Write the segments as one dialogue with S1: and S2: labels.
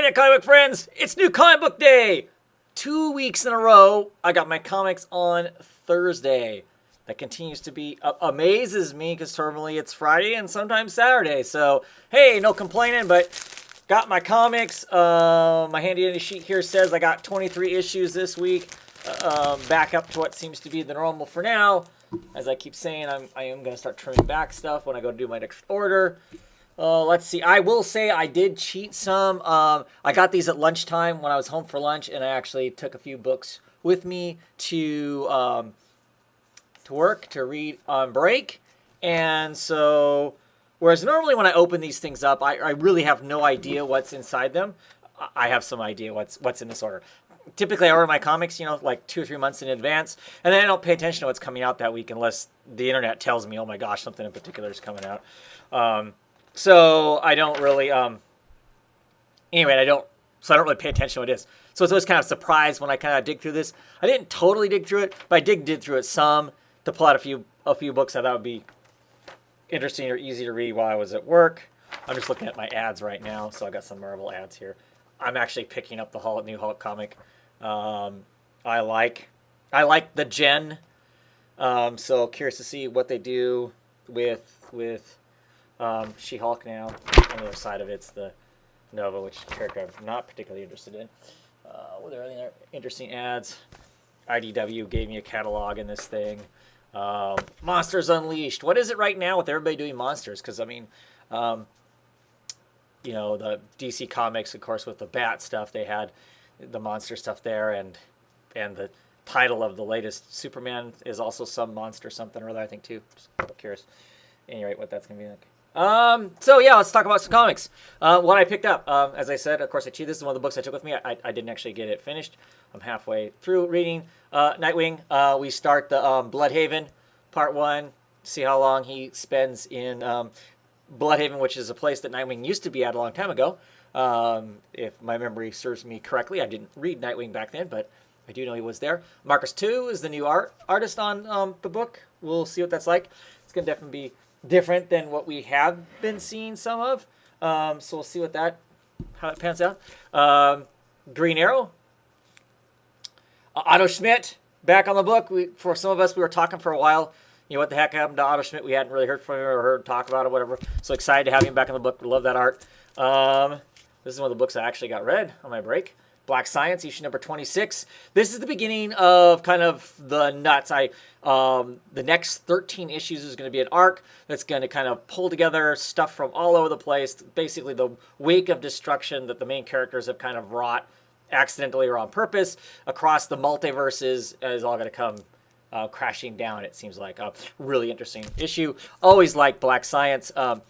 S1: Hey there, comic book friends! It's New Comic Book Day! 2 weeks in a row, I got my comics on Thursday. That continues to be, amazes me, because normally it's Friday and sometimes Saturday. So, hey, no complaining, but got my comics. My handy dandy sheet here says I got 23 issues this week. Back up to what seems to be the normal for now. As I keep saying, I am going to start trimming back stuff when I go do my next order. Let's see. I will say I did cheat some. I got these at lunchtime when I was home for lunch, and I actually took a few books with me to work to read on break. And so, whereas normally when I open these things up, I really have no idea what's inside them. I have some idea what's in this order. Typically, I order my comics, like 2 or 3 months in advance, and then I don't pay attention to what's coming out that week unless the internet tells me, oh my gosh, something in particular is coming out. So I don't really, so I don't really pay attention to what it is. So it's always kind of surprised when I kind of dig through this. I didn't totally dig through it, but I did through it some to pull out a few books I thought would be interesting or easy to read while I was at work. I'm just looking at my ads right now, so I got some Marvel ads here. I'm actually picking up the new Hulk comic. I like the Gen. So curious to see what they do with She-Hulk now. On the other side of it's the Nova, which character I'm not particularly interested in. Were there any other interesting ads? IDW gave me a catalog in this thing. Monsters Unleashed. What is it right now with everybody doing monsters? Because, the DC Comics, of course, with the Bat stuff, they had the monster stuff there, and the title of the latest Superman is also some monster something or other, I think, too. Just curious. Anyway, what that's going to be like. So yeah, let's talk about some comics. What I picked up, as I said, of course, I cheated. This is one of the books I took with me. I didn't actually get it finished. I'm halfway through reading Nightwing. We start the Bloodhaven, Part 1. See how long he spends in Bloodhaven, which is a place that Nightwing used to be at a long time ago. If my memory serves me correctly, I didn't read Nightwing back then, but I do know he was there. Marcus 2 is the new artist on the book. We'll see what that's like. It's going to definitely be different than what we have been seeing some of. So we'll see how that pans out. Green Arrow. Otto Schmidt back on the book. For some of us, we were talking for a while. What the heck happened to Otto Schmidt? We hadn't really heard from him or heard talk about it, whatever. So excited to have him back in the book. We love that art. This is one of the books I actually got read on my break. Black Science, issue number 26. This is the beginning of kind of the nuts. The next 13 issues is going to be an arc that's going to kind of pull together stuff from all over the place. Basically, the wake of destruction that the main characters have kind of wrought accidentally or on purpose across the multiverses is all going to come crashing down, it seems like. A really interesting issue. Always like Black Science. And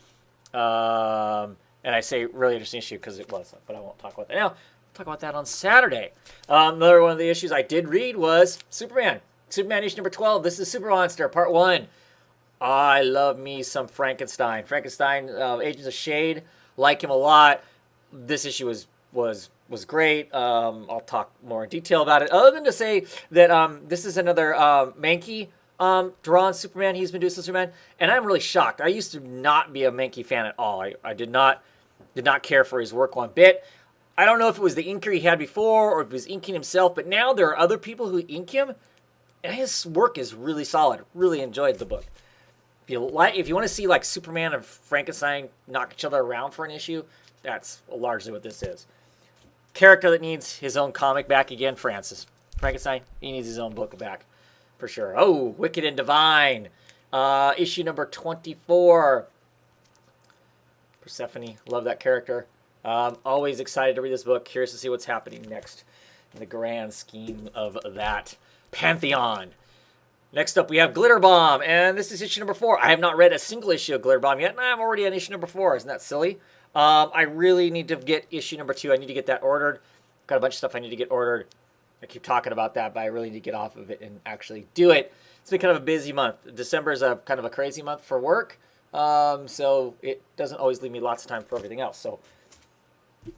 S1: I say really interesting issue because it was, but I won't talk about that now. Talk about that on Saturday. Another one of the issues I did read was Superman. Superman issue number 12. This is Super Monster, Part 1. I love me some Frankenstein. Frankenstein, Agents of Shade. Like him a lot. This issue was great. I'll talk more in detail about it. Other than to say that this is another Mankey drawn Superman. He's been doing Superman. And I'm really shocked. I used to not be a Mankey fan at all. I did not care for his work one bit. I don't know if it was the inker he had before or if he was inking himself, but now there are other people who ink him, and his work is really solid. Really enjoyed the book. If you want to see like Superman and Frankenstein knock each other around for an issue, that's largely what this is. Character that needs his own comic back again, Francis. Frankenstein, he needs his own book back, for sure. Oh, Wicked and Divine. Issue number 24. Persephone, love that character. Always excited to read this book. Curious to see what's happening next in the grand scheme of that. Pantheon. Next up, we have Glitter Bomb, and this is issue number 4. I have not read a single issue of Glitter Bomb yet, and I'm already on issue number 4. Isn't that silly? I really need to get issue number 2. I need to get that ordered. Got a bunch of stuff I need to get ordered. I keep talking about that, but I really need to get off of it and actually do it. It's been kind of a busy month. December is a kind of a crazy month for work, so it doesn't always leave me lots of time for everything else. So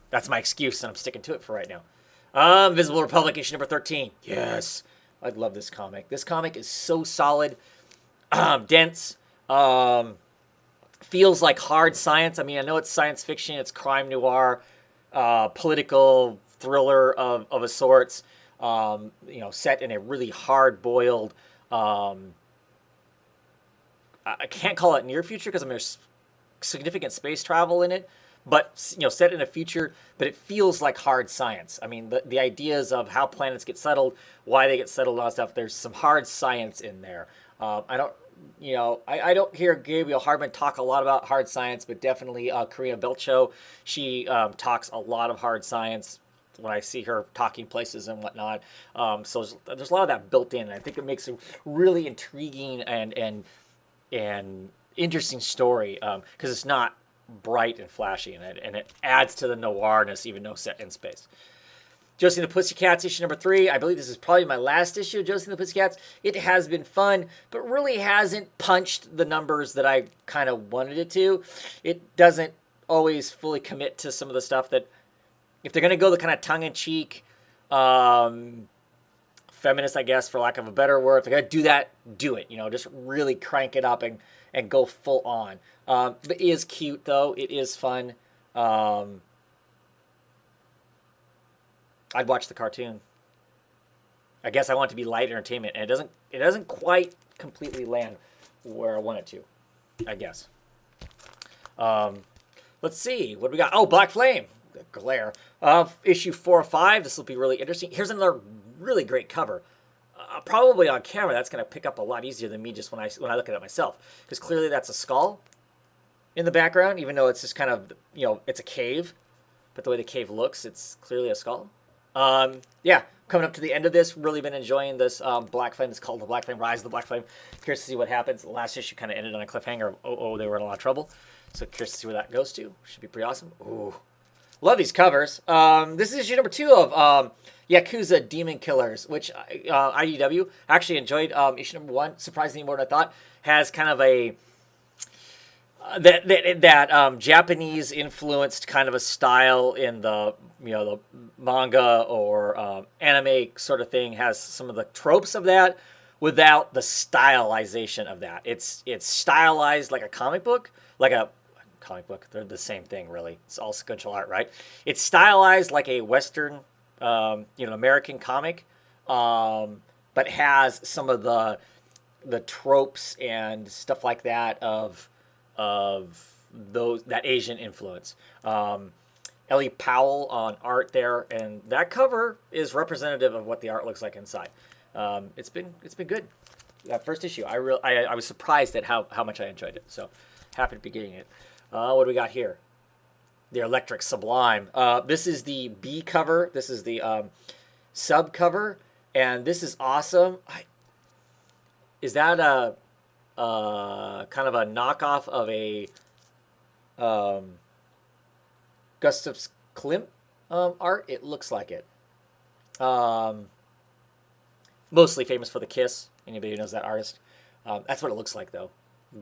S1: that's my excuse, and I'm sticking to it for right now. Invisible Republic, issue number 13. Yes, I love this comic. This comic is so solid, dense, feels like hard science. I mean, I know it's science fiction, it's crime noir, political thriller of a sorts. Set in a really hard-boiled. I can't call it near future because there's significant space travel in it, but set in a future, but it feels like hard science. I mean, the ideas of how planets get settled, why they get settled, all that stuff. There's some hard science in there. I don't hear Gabriel Hardman talk a lot about hard science, but definitely Karina Belcho. She talks a lot of hard science when I see her talking places and whatnot. So there's a lot of that built in. And I think it makes a really intriguing and interesting story because it's not bright and flashy, and it adds to the noirness, even though set in space. Josie and the Pussycats, issue number 3. I believe this is probably my last issue of Josie and the Pussycats. It has been fun, but really hasn't punched the numbers that I kind of wanted it to. It doesn't always fully commit to some of the stuff that, if they're going to go the kind of tongue-in-cheek, feminist, I guess, for lack of a better word, if they're going to do that, do it. Just really crank it up and go full on. It is cute, though. It is fun. I'd watch the cartoon. I guess I want it to be light entertainment, and it doesn't quite completely land where I want it to, I guess. Let's see. What do we got? Oh, Black Flame. The glare. Issue 4 or 5. This will be really interesting. Here's another really great cover. Probably on camera, that's going to pick up a lot easier than me just when I look at it myself. Because clearly that's a skull in the background, even though it's just kind of, it's a cave. But the way the cave looks, it's clearly a skull. Coming up to the end of this, really been enjoying this Black Flame. It's called the Black Flame, Rise of the Black Flame. Curious to see what happens. The last issue kind of ended on a cliffhanger of, they were in a lot of trouble. So curious to see where that goes to. Should be pretty awesome. Ooh. Love these covers. This is issue number 2 of Yakuza Demon Killers, which IDW actually enjoyed. Issue number 1, surprisingly more than I thought, has kind of a that Japanese influenced kind of a style in the the manga or anime sort of thing. Has some of the tropes of that without the stylization of that. It's stylized like a comic book, They're the same thing, really. It's all sequential art, right? It's stylized like a Western, American comic, but has some of the tropes and stuff like that of that Asian influence. Ellie Powell on art there, and that cover is representative of what the art looks like inside. It's been good. That first issue, I was surprised at how much I enjoyed it. So happy to be getting it. What do we got here? The Electric Sublime. This is the B cover. This is the sub cover, and this is awesome. Is that a kind of a knockoff of a Gustav Klimt art? It looks like it. Mostly famous for The Kiss. Anybody who knows that artist? That's what it looks like, though.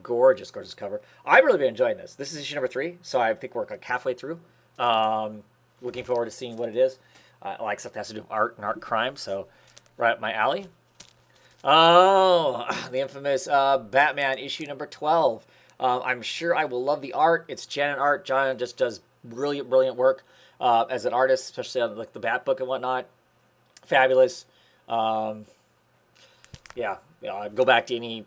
S1: Gorgeous cover. I've really been enjoying this. This is issue number 3, so I think we're like halfway through. Looking forward to seeing what it is. I like stuff that has to do with art and art crime, so right up my alley. Oh, the infamous Batman issue number 12. I'm sure I will love the art. It's Janet art. Janet just does brilliant work as an artist, especially on like the Bat book and whatnot. Fabulous. Go back to any,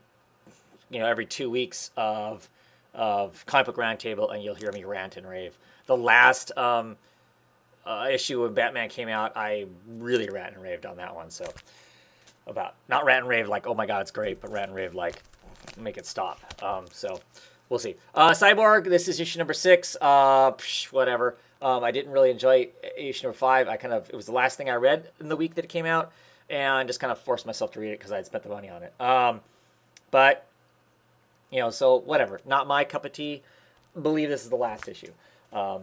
S1: every 2 weeks of Comic Book Roundtable, and you'll hear me rant and rave. The last issue when Batman came out, I really rant and raved on that one. So not rant and rave like, oh my God, it's great, but rant and rave like, make it stop. So we'll see. Cyborg, this is issue number 6. Whatever. I didn't really enjoy issue number 5. It was the last thing I read in the week that it came out, and just kind of forced myself to read it because I had spent the money on it. But so whatever. Not my cup of tea. Believe this is the last issue of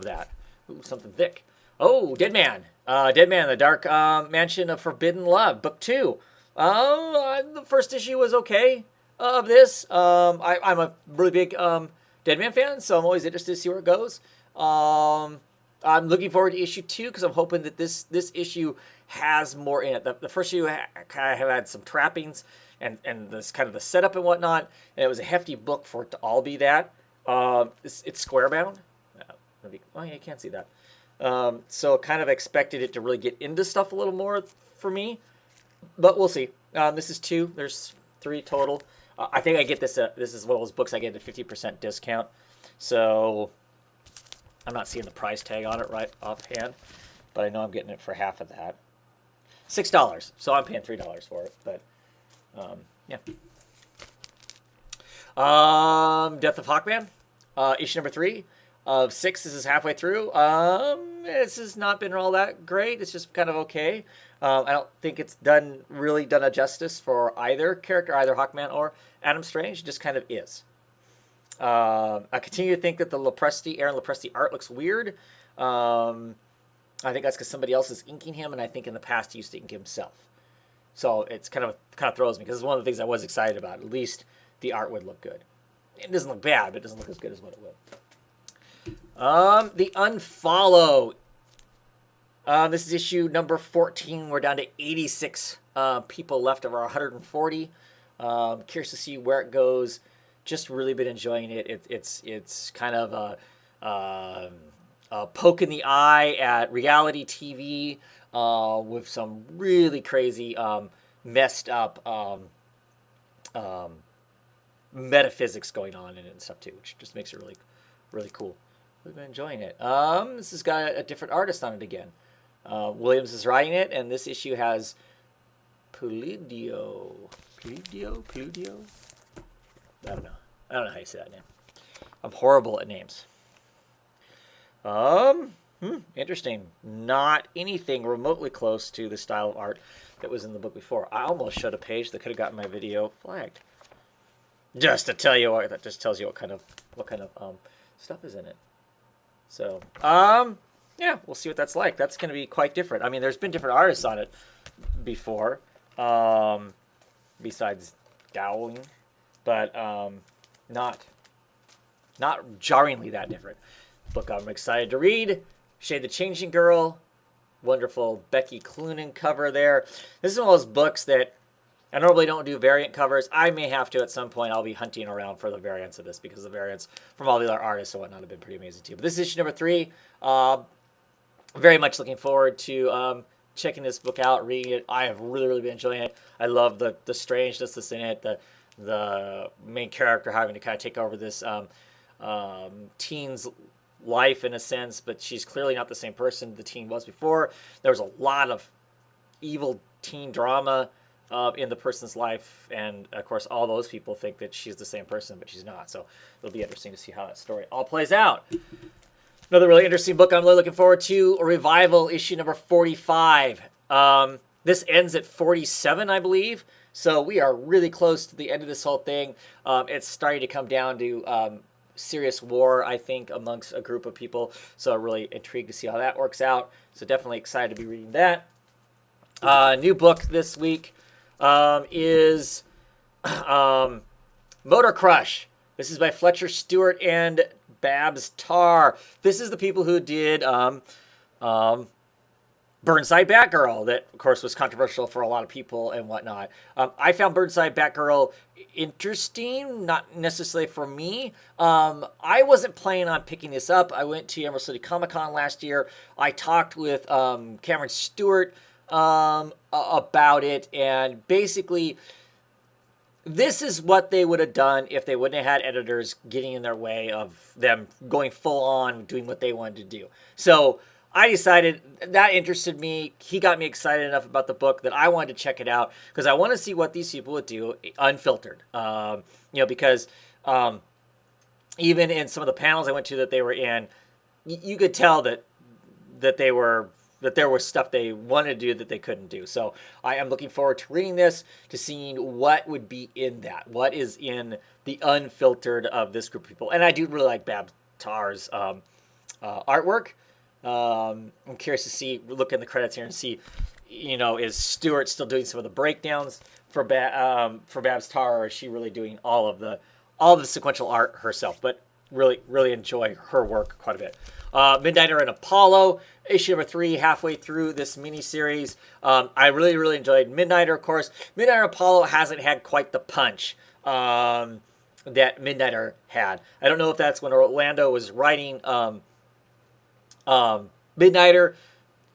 S1: that. Ooh, something thick. Oh, Dead Man. Dead Man, The Dark Mansion of Forbidden Love, book 2. The first issue was okay of this. I'm a really big Dead Man fan, so I'm always interested to see where it goes. I'm looking forward to issue 2 because I'm hoping that this issue has more in it. The first issue kind of had some trappings and this kind of the setup and whatnot, and it was a hefty book for it to all be that. It's square bound. Oh, yeah, you can't see that. So kind of expected it to really get into stuff a little more for me, but we'll see. This is 2. There's 3 total. I think I get this. This is one of those books I get at a 50% discount. So I'm not seeing the price tag on it right offhand, but I know I'm getting it for half of that. $6. So I'm paying $3 for it. But yeah. Death of Hawkman, issue number 3 of 6. This is halfway through. This has not been all that great. It's just kind of okay. I don't think it's really done a justice for either character, either Hawkman or Adam Strange. It just kind of is. I continue to think that the Aaron Lopresti art looks weird. I think that's because somebody else is inking him, and I think in the past he used to ink himself. So it's kind of throws me, because it's one of the things I was excited about. At least the art would look good. It doesn't look bad, but it doesn't look as good as what it would. The Unfollow. This is issue number 14. We're down to 86 people left of our 140. Curious to see where it goes. Just really been enjoying it. It's kind of a poke in the eye at reality TV with some really crazy, messed up metaphysics going on in it and stuff too, which just makes it really, really cool. We've been enjoying it. This has got a different artist on it again. Williams is writing it, and this issue has Pulidio. I don't know how you say that name. I'm horrible at names. Interesting. Not anything remotely close to the style of art that was in the book before. I almost showed a page that could have gotten my video flagged. Just to tell you what, that just tells you what kind of stuff is in it. So, yeah, we'll see what that's like. That's going to be quite different. I mean, there's been different artists on it before, besides Dowling, but not jarringly that different. Book I'm excited to read. Shade the Changing Girl. Wonderful Becky Cloonan cover there. This is one of those books that I normally don't do variant covers. I may have to at some point. I'll be hunting around for the variants of this, because the variants from all the other artists and whatnot have been pretty amazing too. But this is issue number 3. Very much looking forward to checking this book out, reading it. I have really, really been enjoying it. I love the strangeness that's in it. The main character having to kind of take over this teen's life in a sense, but she's clearly not the same person the teen was before. There was a lot of evil teen drama in the person's life, and of course all those people think that she's the same person, but she's not. So it'll be interesting to see how that story all plays out. Another really interesting book I'm really looking forward to, Revival, issue number 45. This ends at 47, I believe. So we are really close to the end of this whole thing. It's starting to come down to serious war, I think, amongst a group of people. So I'm really intrigued to see how that works out. So definitely excited to be reading that. New book this week is Motor Crush. This is by Fletcher Stewart and Babs Tarr. This is the people who did Burnside Batgirl, that of course was controversial for a lot of people and whatnot. I found Burnside Batgirl interesting, not necessarily for me. I wasn't planning on picking this up. I went to Emerald City Comic Con last year. I talked with Cameron Stewart about it, and basically this is what they would have done if they wouldn't have had editors getting in their way of them going full on doing what they wanted to do. So I decided that interested me. He got me excited enough about the book that I wanted to check it out, because I want to see what these people would do unfiltered. Because even in some of the panels I went to that they were in, you could tell that there was stuff they wanted to do that they couldn't do. So I am looking forward to reading this, to seeing what would be in that. What is in the unfiltered of this group of people. And I do really like Babs Tarr's artwork. I'm curious to look in the credits here and see, is Stewart still doing some of the breakdowns for Babs Tarr, or is she really doing all of the sequential art herself? But really, really enjoy her work quite a bit. Midnighter and Apollo, issue number 3, halfway through this mini-series. I really, really enjoyed Midnighter, of course. Midnighter and Apollo hasn't had quite the punch that Midnighter had. I don't know if that's when Orlando was writing Midnighter,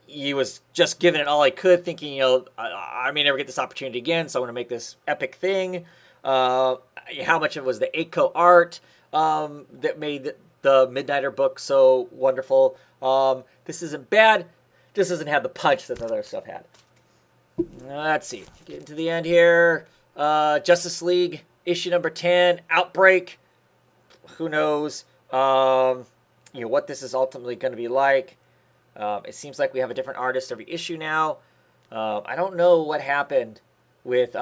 S1: he was just giving it all he could, thinking, I may never get this opportunity again, so I'm going to make this epic thing. How much of it was the Aiko art that made the Midnighter book so wonderful. This isn't bad, just doesn't have the punch that the other stuff had. Let's see, getting to the end here. Justice League issue number 10, Outbreak. Who knows what this is ultimately going to be like. It seems like we have a different artist every issue now. I don't know what happened with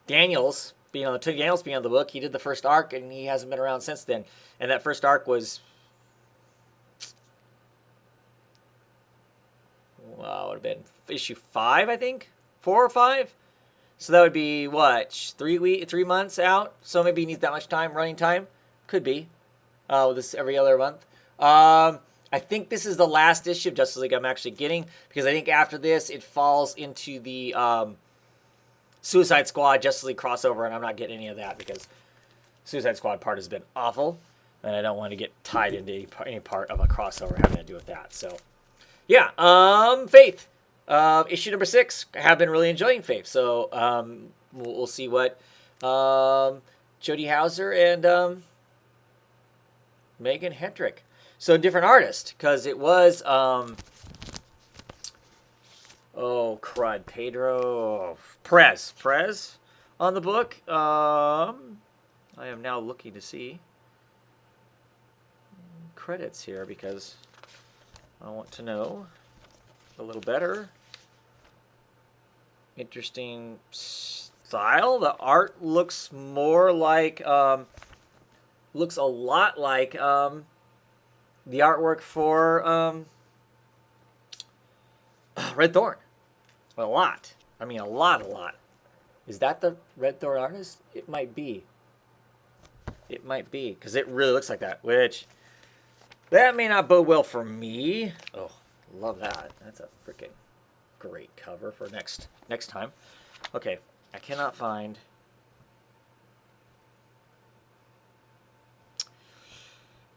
S1: Daniels being on the book. He did the first arc and he hasn't been around since then. And that first arc was, well, it would have been issue 5, I think, 4 or 5. So that would be what, 3 months out. So maybe he needs that much time, running time. Could be. This every other month. I think this is the last issue of Justice League I'm actually getting, because I think after this it falls into the Suicide Squad Justice League crossover, and I'm not getting any of that because Suicide Squad part has been awful, and I don't want to get tied into any part of a crossover having to do with that. So, yeah, Faith, issue number 6. I have been really enjoying Faith, so we'll see what Jody Hauser and Megan Hendrick. So different artist, because it was Pedro Perez on the book. I am now looking to see credits here because I want to know a little better. Interesting style. The art looks more like looks a lot like the artwork for Red Thorn. A lot. I mean, a lot. Is that the Red Thorn artist? It might be. It might be, because it really looks like that, which, that may not bode well for me. Oh, love that. That's a freaking great cover for next time. Okay, I cannot find...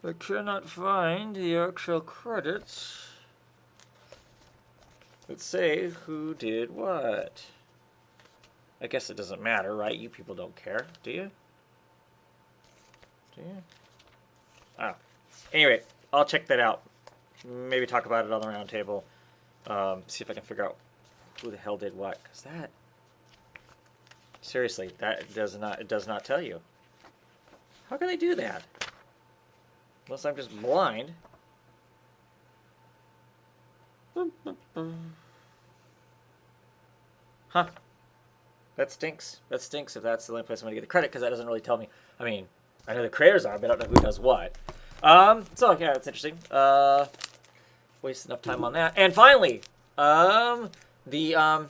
S1: I cannot find the actual credits that say who did what. I guess it doesn't matter, right? You people don't care, do you? Do you? Oh. Anyway, I'll check that out. Maybe talk about it on the round table. See if I can figure out who the hell did what. Because that... Seriously, it does not tell you. How can they do that? Unless I'm just blind. Huh. That stinks. That stinks if that's the only place I'm going to get the credit, because that doesn't really tell me. I mean, I know the creators are, but I don't know who does what. So, yeah, that's interesting. Waste enough time on that. And finally, the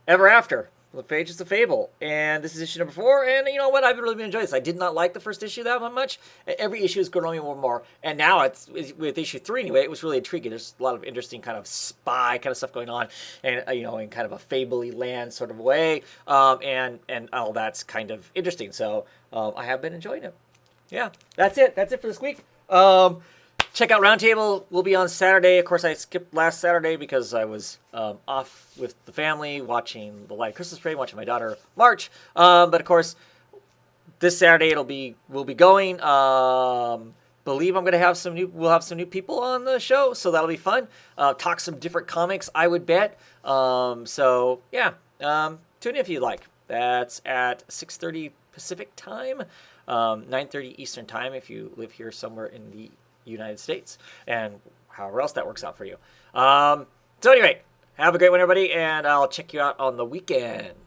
S1: Ever After. The Pages of Fable, and this is issue number 4, and you know what, I've really been enjoying this. I did not like the first issue that much. Every issue is growing on me more and more, and now it's with issue 3 anyway, it was really intriguing. There's a lot of interesting kind of spy kind of stuff going on, and in kind of a fable-y land sort of way, and all that's kind of interesting, so I have been enjoying it. Yeah, that's it for this week. Check out Roundtable. We'll be on Saturday. Of course, I skipped last Saturday because I was off with the family watching the Light Christmas Parade, watching my daughter march. But of course, this Saturday we'll be going. Believe I'm going to have we'll have some new people on the show, so that'll be fun. Talk some different comics, I would bet. So yeah, tune in if you'd like. That's at 6:30 Pacific time, 9:30 Eastern time if you live here somewhere in the United States, and however else that works out for you. So anyway, have a great one, everybody, and I'll check you out on the weekend.